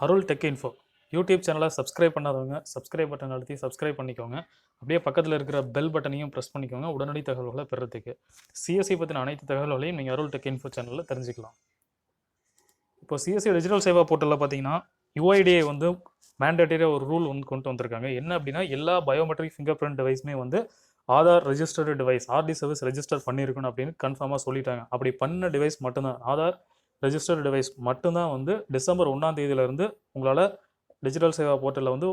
அருள் tech info YouTube சேனலை subscribe பண்ணாதவங்க subscribe button அழுத்தி சப்ஸ்கிரைப் பண்ணிக்கோங்க. அப்படியே பக்கத்தில் இருக்கிற பெல் பட்டனையும் ப்ரெஸ் பண்ணிக்கோங்க உடனடி தகவல்களை பெறத்துக்கு. சிஎஸ்சி பற்றின அனைத்து தகவல்களையும் நீங்கள் அருள் டெக் இன்ஃபோ சேனலில் தெரிஞ்சுக்கலாம். இப்போ சிஎஸ்சி டிஜிட்டல் சேவா போர்ட்டலில் பார்த்தீங்கன்னா யூஐடிஐ வந்து மேண்டேட்டரியாக ஒரு ரூல் வந்து கொண்டு வந்திருக்காங்க. என்ன அப்படின்னா எல்லா பயோமெட்ரிக் ஃபிங்கர் பிரிண்ட் டிவைஸுமே வந்து Aadhaar registered device RT service register பண்ணியிருக்கணும் அப்படின்னு கன்ஃபார்மாக சொல்லிட்டாங்க. அப்படி பண்ண டிவைஸ் மட்டும்தான் ஆதார் ரெஜிஸ்டர்டு டிவைஸ் மட்டும்தான் வந்து டிசம்பர் 1ஆம் தேதியிலேருந்து உங்களால் டிஜிட்டல் சேவா போர்ட்டலில் வந்து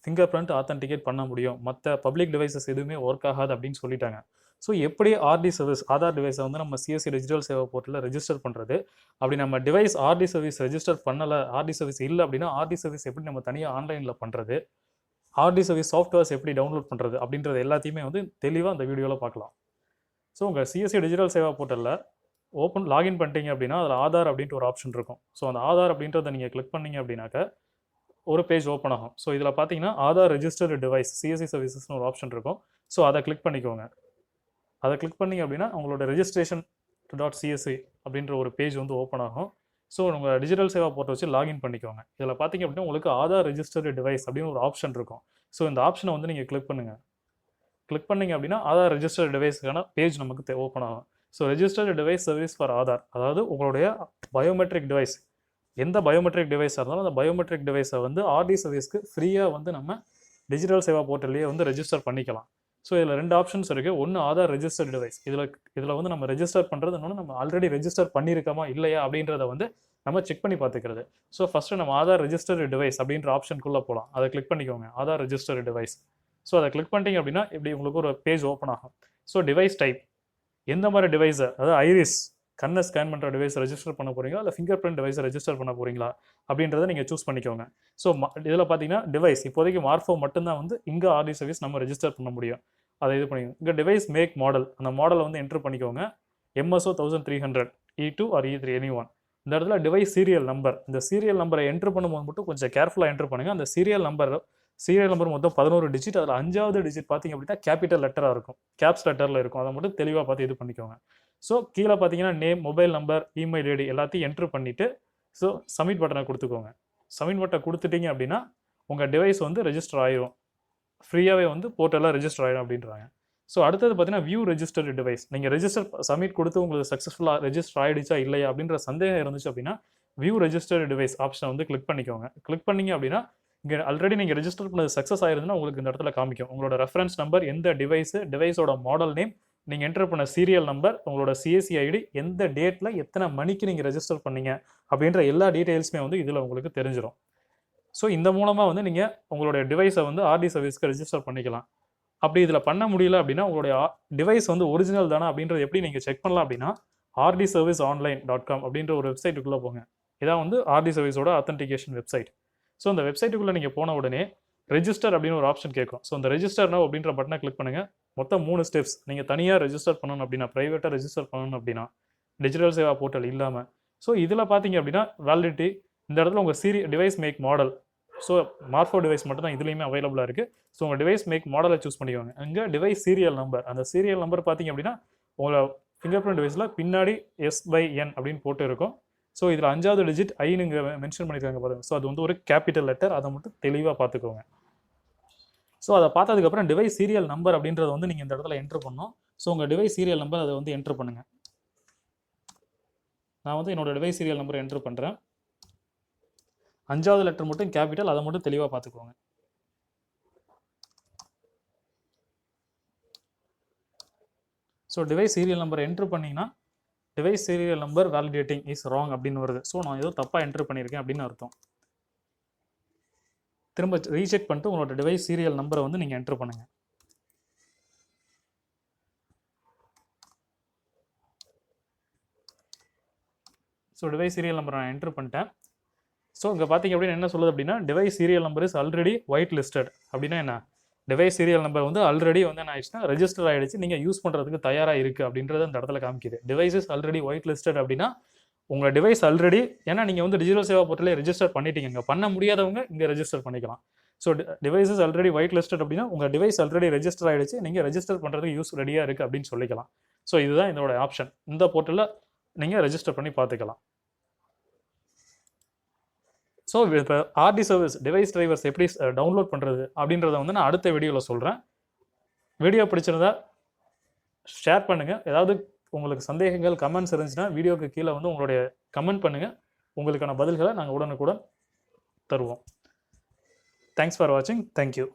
ஃபிங்கர் பிரிண்ட் ஆத்தன்டிகேட் பண்ண முடியும். மற்ற பப்ளிக் டிவைசஸ் எதுவுமே ஒர்க் ஆகாது அப்படின்னு சொல்லிட்டாங்க. ஸோ எப்படி ஆர்டி சர்வீஸ் ஆதார் டிவைஸை வந்து நம்ம சிஎஸ்சி டிஜிட்டல் சேவா போர்ட்டலில் ரெஜிஸ்டர் பண்ணுறது, அப்படி நம்ம டிவைஸ் ஆர்டி சர்வீஸ் ரெஜிஸ்டர் பண்ணலை, ஆர்டி சர்வீஸ் இல்லை அப்படின்னா ஆர்டி சர்வீஸ் எப்படி நம்ம தனியாக ஆன்லைனில் பண்ணுறது, ஆர்டி சர்வீஸ் சாஃப்ட்வேர்ஸ் எப்படி டவுன்லோட் பண்ணுறது அப்படின்றது எல்லாத்தையுமே வந்து தெளிவாக அந்த வீடியோவில் பார்க்கலாம். ஸோ உங்கள் சிஎஸ்சி டிஜிட்டல் சேவா போர்ட்டலில் லாகின் பண்ணிட்டீங்க அப்படின்னா அதில் ஆதார் அப்படின்ட்டு ஒரு ஆப்ஷன் இருக்கும். ஸோ அந்த ஆதார் அப்படின்றத நீங்கள் கிளிக் பண்ணீங்க அப்படின்னாக்க ஒரு பேஜ் ஓப்பன் ஆகும். ஸோ இதில் பார்த்தீங்கன்னா ஆதார் ரெஜிஸ்டர்டு டிவைஸ் சிஎஸ்சி சர்வீசஸ்னு ஒரு ஆப்ஷன் இருக்கும். ஸோ அதை கிளிக் பண்ணிக்கோங்க. அதை கிளிக் பண்ணிங்க அப்படின்னா உங்களோட ரெஜிஸ்ட்ரேஷன் .csv அப்படின்ற ஒரு பேஜ் வந்து ஓப்பன் ஆகும். ஸோ உங்கள் டிஜிட்டல் சேவா போர்ட்டல் வச்சு லாகின் பண்ணிக்கோங்க. இதில் பார்த்தீங்க அப்படின்னா உங்களுக்கு ஆதார் ரெஜிஸ்டர்டு டிவைஸ் அப்படின்னு ஒரு ஆப்ஷன் இருக்கும். ஸோ இந்த ஆப்ஷனை வந்து நீங்கள் கிளிக் பண்ணுங்கள். கிளிக் பண்ணிங்க அப்படின்னா ஆதார் ரெஜிஸ்டர்டு டிவைஸ்க்கான பேஜ் நமக்கு ஓப்பன் ஆகும். So registered device service for Aadhaar, அதாவது உங்களுடைய பயோமெட்ரிக் டிவைஸ் எந்த பயோமெட்ரிக் டிவைஸாக இருந்தாலும் அந்த பயோமெட்ரிக் டிவைஸை வந்து ஆர்டி சர்வீஸ்க்கு ஃப்ரீயாக வந்து நம்ம டிஜிட்டல் சேவா போர்ட்டல்லையே வந்து ரெஜிஸ்டர் பண்ணிக்கலாம். ஸோ இதில் 2 ஆப்ஷன்ஸ் இருக்குது. ஒன்று ஆதார் ரெஜிஸ்டர்ட் டிவைஸ், இதில் வந்து நம்ம ரெஜிஸ்டர் பண்ணுறது இன்னொன்று நம்ம ஆல்ரெடி ரெஜிஸ்டர் பண்ணியிருக்கோமா இல்லையா அப்படின்றத வந்து நம்ம செக் பண்ணி பார்த்துக்கிறது. ஸோ ஃபஸ்ட்டு நம்ம ஆதார் ரெஜிஸ்டர்டு டிவைஸ் அப்படின்ற ஆப்ஷனுக்குள்ளே போகலாம். அதை கிளிக் பண்ணிக்கோங்க, ஆதார் ரெஜிஸ்டர்டு டிவைஸ். ஸோ அதை கிளிக் பண்ணிட்டீங்க அப்படின்னா இப்படி உங்களுக்கு ஒரு பேஜ் ஓப்பன் ஆகும். ஸோ டிவைஸ் டைப் எந்த மாதிரி டிவைஸை, அதாவது ஐரிஸ் கண்ணை ஸ்கேன் பண்ணுற டிவைஸ் ரெஜிஸ்டர் பண்ண போகிறீங்களா இல்லை ஃபிங்கர் பிரிண்ட் டிவைஸை ரெஜிஸ்டர் பண்ண போகிறீங்களா அப்படின்றத நீங்கள் சூஸ் பண்ணிக்கோங்க. ஸோ இதில் பார்த்தீங்கன்னா டிவைஸ் இப்போதைக்கு மார்ஃபோ மட்டும்தான் வந்து இங்கே ஆர்டி சர்வீஸ் நம்ம ரெஜிஸ்டர் பண்ண முடியும். அதை இது பண்ணிக்கோங்க. இங்கே டிவைஸ் மேக் மாடல், அந்த மாடலை வந்து என்ட்ரு பண்ணிக்கோங்க. MSO 1300 E2 or E3 any one. இந்த இடத்துல டிவைஸ் சீரியல் நம்பர், இந்த சீரியல் நம்பரை என்ட்ரு பண்ணும்போது மட்டும் கொஞ்சம் கேர்ஃபுல்லாக என்ட்ரு பண்ணுங்கள். அந்த சீரியல் நம்பர் மொத்தம் 11 டிஜிட். அதில் 5வது டிஜிட் பார்த்தீங்க அப்படின்னா கேபிட்டல் லெட்டராக இருக்கும், கேப்ஸ் லெட்டரில் இருக்கும். அதை மட்டும் தெளிவாக பார்த்து இது பண்ணிக்கோங்க. ஸோ கீழே பார்த்தீங்கன்னா name, mobile number, email ID எல்லாத்தையும் என்ட்ரு பண்ணிவிட்டு ஸோ சப்மிட் பட்டனை கொடுத்துக்கோங்க. சப்மிட் பட்டனை கொடுத்துட்டீங்க அப்படின்னா உங்கள் டிவைஸ் வந்து ரெஜிஸ்டர் ஆயிரும், ஃப்ரீயாகவே வந்து போர்ட்டலில் ரெஜிஸ்டர் ஆகிடும் அப்படின்றாங்க. ஸோ அடுத்தது பார்த்தீங்கன்னா வியூ ரெஜிஸ்டர்டு டிவைஸ். நீங்கள் ரெஜிஸ்டர் சப்மிட் கொடுத்து உங்களுக்கு சக்ஸஸ்ஃபுல்லாக ரெஜிஸ்டர் ஆகிடுச்சா இல்லையா அப்படின்ற சந்தேகம் இருந்துச்சு அப்படின்னா வியூ ரெஜிஸ்டர்டு டிவைஸ் ஆப்ஷனை வந்து கிளிக் பண்ணிக்கோங்க. கிளிக் பண்ணிங்க அப்படின்னா இங்கே ஆல்ரெடி நீங்கள் ரெஜிஸ்டர் பண்ணது சக்ஸஸ் ஆயிருதுன்னா உங்களுக்கு இந்த இடத்துல காமிக்கும் உங்களோட ரெஃபரன்ஸ் நம்பர், எந்த டிவைஸோட மாடல் நேம், நீங்கள் என்டர் பண்ண சீரியல் நம்பர், உங்களோட சிஎஸ்சி ஐடி, எந்த டேட்டில் எத்தனை மணிக்கு நீங்கள் ரெஜிஸ்டர் பண்ணீங்க அப்படின்ற எல்லா டீட்டெயில்ஸுமே வந்து இதில் உங்களுக்கு தெரிஞ்சிடும். ஸோ இந்த மூலமாக வந்து நீங்கள் உங்களுடைய டிவைஸை வந்து ஆர்டி சர்வீஸ்க்கு ரெஜிஸ்டர் பண்ணிக்கலாம். அப்படி இதில் பண்ண முடியல அப்படின்னா உங்களுடைய டிவைஸ் வந்து ஒரிஜினல் தானே அப்படின்றது எப்படி நீங்கள் செக் பண்ணலாம் அப்படின்னா rdserviceonline.com அப்படின்ற ஒரு வெப்சைட்டுக்குள்ளே போங்க. இதான் வந்து ஆர்டி சர்வீஸோட ஆத்தன்டிகேஷன் வெப்சைட். ஸோ அந்த வெப்சைட்டுக்குள்ளே நீங்கள் போன உடனே ரெஜிஸ்டர் அப்படின்னு ஒரு ஆப்ஷன் கேட்கும். ஸோ அந்த ரெஜிஸ்டர் நவ் அப்படின்ற பட்டனை கிளிக் பண்ணுங்கள். மொத்தம் 3 ஸ்டெப்ஸ். நீங்கள் தனியாக ரெஜிஸ்டர் பண்ணணும் அப்படின்னா, ப்ரைவேட்டாக ரெஜிஸ்டர் பண்ணணும் அப்படின்னா, டிஜிட்டல் சேவா போர்ட்டல் இல்லாமல். ஸோ இதில் பார்த்தீங்க அப்படின்னா வேலிடிட்டி, இந்த இடத்துல உங்கள் device make model, so Morpho device மட்டும் தான் இதுலேயுமே அவைலபிளாக இருக்குது. ஸோ உங்கள் டிவைஸ் மேக் மாடலை சூஸ் பண்ணிக்கோங்க. இங்கே டிவைஸ் சீரியல் நம்பர், அந்த சீரியல் நம்பர் பார்த்தீங்க அப்படின்னா உங்களை ஃபிங்கர் பிரிண்ட் டிவைஸில் பின்னாடி S/N அப்படின்னு போட்டு இருக்கும். ஸோ இதில் 5வது டிஜிட் ஐனுங்க மென்ஷன் பண்ணியிருக்காங்க பாருங்கள். ஸோ அது வந்து ஒரு கேபிட்டல் லெட்டர், அதை மட்டும் தெளிவாக பார்த்துக்கோங்க. ஸோ அதை பார்த்ததுக்கப்புறம் டிவைஸ் சீரியல் நம்பர் அப்படின்றத வந்து நீங்கள் இந்த இடத்துல என்ட்ரு பண்ணணும். ஸோ உங்கள் டிவைஸ் சீரியல் நம்பர் அதை வந்து என்ட்ரு பண்ணுங்கள். நான் வந்து என்னோடய டிவைஸ் சீரியல் நம்பர் என்ட்ரு பண்ணுறேன். 5வது லெட்டர் மட்டும் கேபிட்டல், அதை மட்டும் தெளிவாக பார்த்துக்கோங்க. So device serial number enter பண்ணிங்கன்னா device serial number validating is wrong அப்படின்னு வருது. ஸோ நான் ஏதோ தப்பாக என்ட்ரு பண்ணியிருக்கேன் அப்படின்னு அர்த்தம். திரும்ப ரீசெக் பண்ணிட்டு உங்களோட டிவைஸ் சீரியல் நம்பரை வந்து நீங்கள் என்ட்ரு பண்ணுங்கள். ஸோ டிவைஸ் சீரியல் நம்பர் நான் என்ட்ரு பண்ணிட்டேன். ஸோ இங்கே பார்த்தீங்க அப்படின்னு என்ன சொல்லுது அப்படின்னா device serial number is already white listed. அப்படின்னா என்ன, டிவைஸ் சீரியல் நம்பர் வந்து ஆல்ரெடி வந்து என்ன ஆயிடுச்சுன்னா ரெஜிஸ்டர் ஆகிடுச்சு, நீங்கள் யூஸ் பண்ணுறதுக்கு தயாராக இருக்குது அப்படின்றது அந்த இடத்துல காமிக்குது. Device is already white listed அப்படின்னா உங்கள் டிவைஸ் ஆல்ரெடி, ஏன்னா நீங்கள் வந்து டிஜிட்டல் சேவா போர்ட்டலே ரெஜிஸ்டர் பண்ணிட்டீங்க. இங்கே பண்ண முடியாதவங்க இங்கே ரெஜிஸ்டர் பண்ணிக்கலாம். So device is already white listed அப்படின்னா உங்கள் டிவைஸ் ஆல்ரெடி ரெஜிஸ்டர் ஆகிடுச்சு, நீங்கள் ரெஜிஸ்டர் பண்ணுறதுக்கு யூஸ் ரெடியாக இருக்குது அப்படின்னு சொல்லிக்கலாம். ஸோ இதுதான் இதோட ஆப்ஷன். இந்த போர்ட்டலில் நீங்கள் ரெஜிஸ்டர் பண்ணி பார்த்துக்கலாம். ஸோ இப்போ ஆர்டி சர்வீஸ் டிவைஸ் டிரைவர்ஸ் எப்படி டவுன்லோட் பண்ணுறது அப்படின்றத வந்து நான் அடுத்த வீடியோவில் சொல்கிறேன். வீடியோ பிடிச்சிருந்தா ஷேர் பண்ணுங்கள். ஏதாவது உங்களுக்கு சந்தேகங்கள் கமெண்ட்ஸ் இருந்துச்சுன்னா வீடியோக்கு கீழே வந்து உங்களுடைய கமெண்ட் பண்ணுங்கள். உங்களுக்கான பதில்களை நாங்கள் உடனுக்குடன் தருவோம். தேங்க்ஸ் ஃபார் வாட்சிங். தேங்க்யூ.